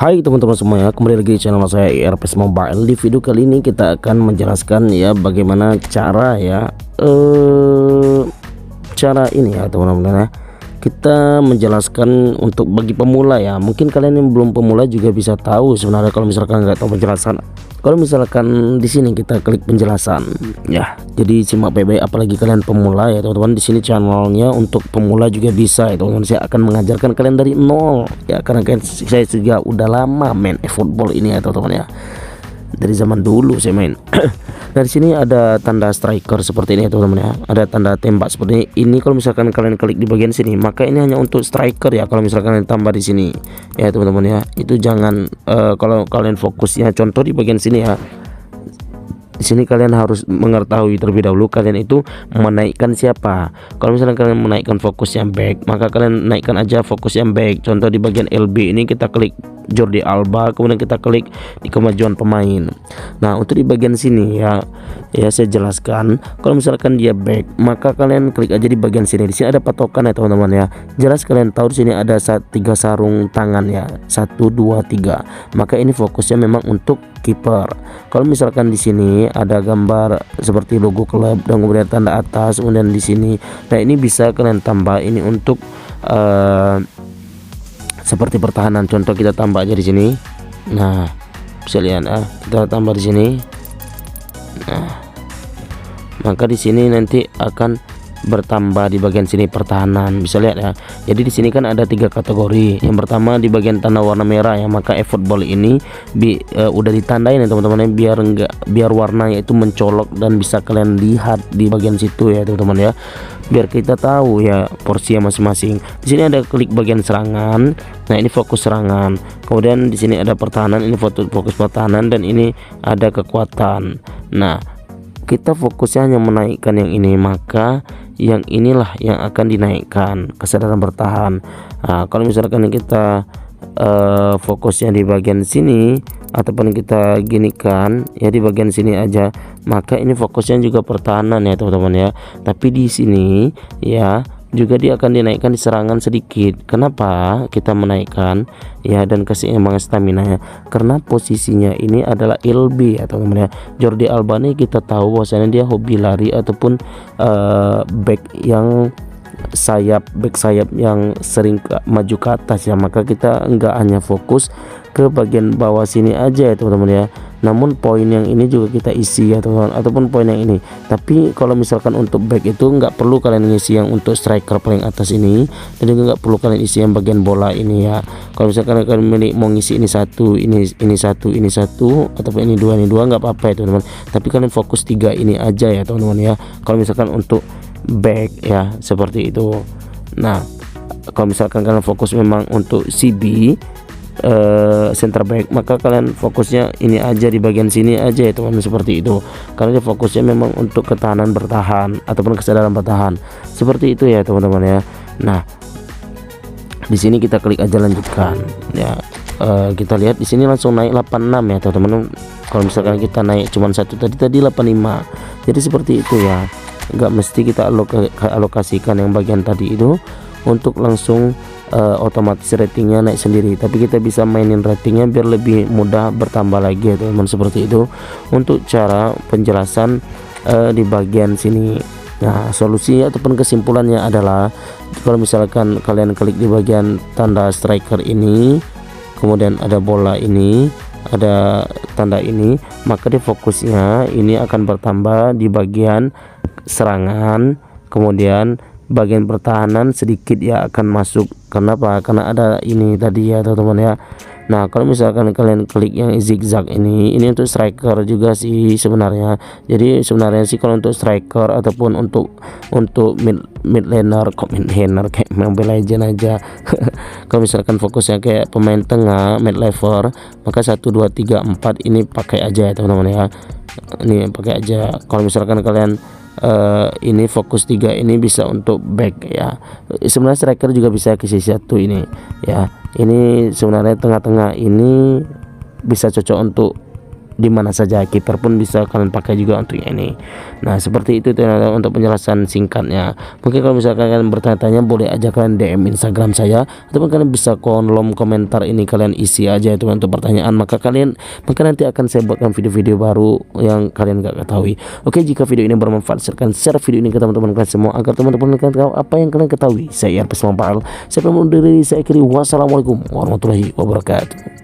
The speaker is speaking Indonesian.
Hai teman-teman semuanya, kembali lagi di channel saya IRPS Mobile. Di video kali ini kita akan menjelaskan ya bagaimana cara ya cara ini ya teman-teman ya. Kita menjelaskan untuk bagi pemula ya. Mungkin kalian yang belum pemula juga bisa tahu sebenarnya kalau misalkan nggak tahu penjelasan. Kalau misalkan di sini kita klik penjelasan ya. Jadi simak baik-baik apalagi kalian pemula ya teman-teman. Di sini channelnya untuk pemula juga bisa ya teman-teman. Saya akan mengajarkan kalian dari nol ya, karena kan saya juga udah lama main eFootball ini ya teman-teman ya. Dari zaman dulu saya main. Dari sini ada tanda striker seperti ini ya teman-teman ya. Ada tanda tembak seperti ini. Kalau misalkan kalian klik di bagian sini, maka ini hanya untuk striker ya. Kalau misalkan kalian tambah di sini ya teman-teman ya, itu jangan kalau kalian fokusnya contoh di bagian sini ya. Di sini kalian harus mengetahui terlebih dahulu kalian itu menaikkan siapa. Kalau misalnya kalian menaikkan fokus yang back, maka kalian naikkan aja fokus yang back. Contoh di bagian LB ini kita klik Jordi Alba, kemudian kita klik di kemajuan pemain. Nah, untuk di bagian sini ya saya jelaskan. Kalau misalkan dia back, maka kalian klik aja di bagian sini. Di sini ada patokan ya teman-teman ya. Jelas kalian tahu di sini ada 3 sarung tangan ya. 1 2 3. Maka ini fokusnya memang untuk kiper. Kalau misalkan di sini ada gambar seperti logo klub dan kemudian tanda atas, kemudian di sini, nah ini bisa kalian tambah ini untuk seperti pertahanan. Contoh kita tambah aja di sini. Nah, bisa lihat kita tambah di sini. Nah, maka di sini nanti akan bertambah di bagian sini pertahanan, bisa lihat ya. Jadi di sini kan ada 3 kategori. Yang pertama di bagian tanda warna merah ya, maka eFootball ini udah ditandain ya teman-teman ya, biar warnanya itu mencolok dan bisa kalian lihat di bagian situ ya teman-teman ya, biar kita tahu ya porsinya masing-masing. Di sini ada klik bagian serangan. Nah, ini fokus serangan. Kemudian di sini ada pertahanan, ini fokus pertahanan, dan ini ada kekuatan. Nah, kita fokusnya hanya menaikkan yang ini, maka yang inilah yang akan dinaikkan, kesadaran bertahan. Nah, kalau misalkan kita fokusnya di bagian sini ataupun kita ginikan ya di bagian sini aja, maka ini fokusnya juga pertahanan ya teman-teman ya. Tapi di sini ya juga dia akan dinaikkan di serangan sedikit. Kenapa kita menaikkan ya dan keseimbangan stamina ya? Karena posisinya ini adalah LB ya teman-teman ya. Jordi Alba ini kita tahu bahwasanya dia hobi lari ataupun back yang back sayap yang sering maju ke atas ya. Maka kita enggak hanya fokus ke bagian bawah sini aja ya teman-teman ya, namun poin yang ini juga kita isi ya teman-teman, ataupun poin yang ini. Tapi kalau misalkan untuk back itu nggak perlu kalian ngisi yang untuk striker paling atas ini, dan juga nggak perlu kalian isi yang bagian bola ini ya. Kalau misalkan kalian mau ngisi ini satu, ini satu, ataupun ini dua nggak apa-apa ya teman-teman. Tapi kalian fokus 3 ini aja ya teman-teman ya. Kalau misalkan untuk back ya seperti itu. Nah, kalau misalkan kalian fokus memang untuk CB center back, maka kalian fokusnya ini aja di bagian sini aja ya teman-teman, seperti itu. Karena dia fokusnya memang untuk ketahanan bertahan ataupun kesadaran bertahan, seperti itu ya teman-teman ya. Nah, di sini kita klik aja lanjutkan ya. Kita lihat di sini langsung naik 86 ya teman-teman. Kalau misalkan kita naik cuman satu tadi 85, jadi seperti itu ya. Enggak mesti kita alokasikan yang bagian tadi itu untuk langsung otomatis ratingnya naik sendiri, tapi kita bisa mainin ratingnya biar lebih mudah bertambah lagi ya teman-teman, seperti itu untuk cara penjelasan di bagian sini. Nah, solusi ataupun kesimpulannya adalah kalau misalkan kalian klik di bagian tanda striker ini, kemudian ada bola ini, ada tanda ini, maka di fokusnya ini akan bertambah di bagian serangan, kemudian bagian pertahanan sedikit ya akan masuk. Kenapa? Karena ada ini tadi ya teman-teman ya. Nah, kalau misalkan kalian klik yang zigzag ini untuk striker juga sih sebenarnya. Jadi sebenarnya sih kalau untuk striker ataupun untuk mid laner, kayak Mobile Legend aja. Kalau misalkan fokusnya kayak pemain tengah, mid level, maka 1 2 3 4 ini pakai aja ya teman-teman ya. Ini pakai aja. Kalau misalkan kalian ini fokus 3 ini bisa untuk back ya. Sebenarnya striker juga bisa ke sisi 1 ini ya. Ini sebenarnya tengah-tengah ini bisa cocok untuk di mana saja. Kiper pun bisa kalian pakai juga untuk ini. Nah seperti itu teman-teman untuk penjelasan singkatnya. Mungkin kalau misalkan kalian bertanya-tanya boleh aja kalian DM Instagram saya, ataupun kalian bisa kolom komentar ini kalian isi aja itu untuk pertanyaan, maka nanti akan saya buatkan video-video baru yang kalian gak ketahui. Oke, jika video ini bermanfaat silahkan share video ini ke teman-teman kalian semua agar teman-teman kalian tahu apa yang kalian ketahui. Saya Irfan Paal, saya pamit undur diri, saya akhiri, wassalamualaikum warahmatullahi wabarakatuh.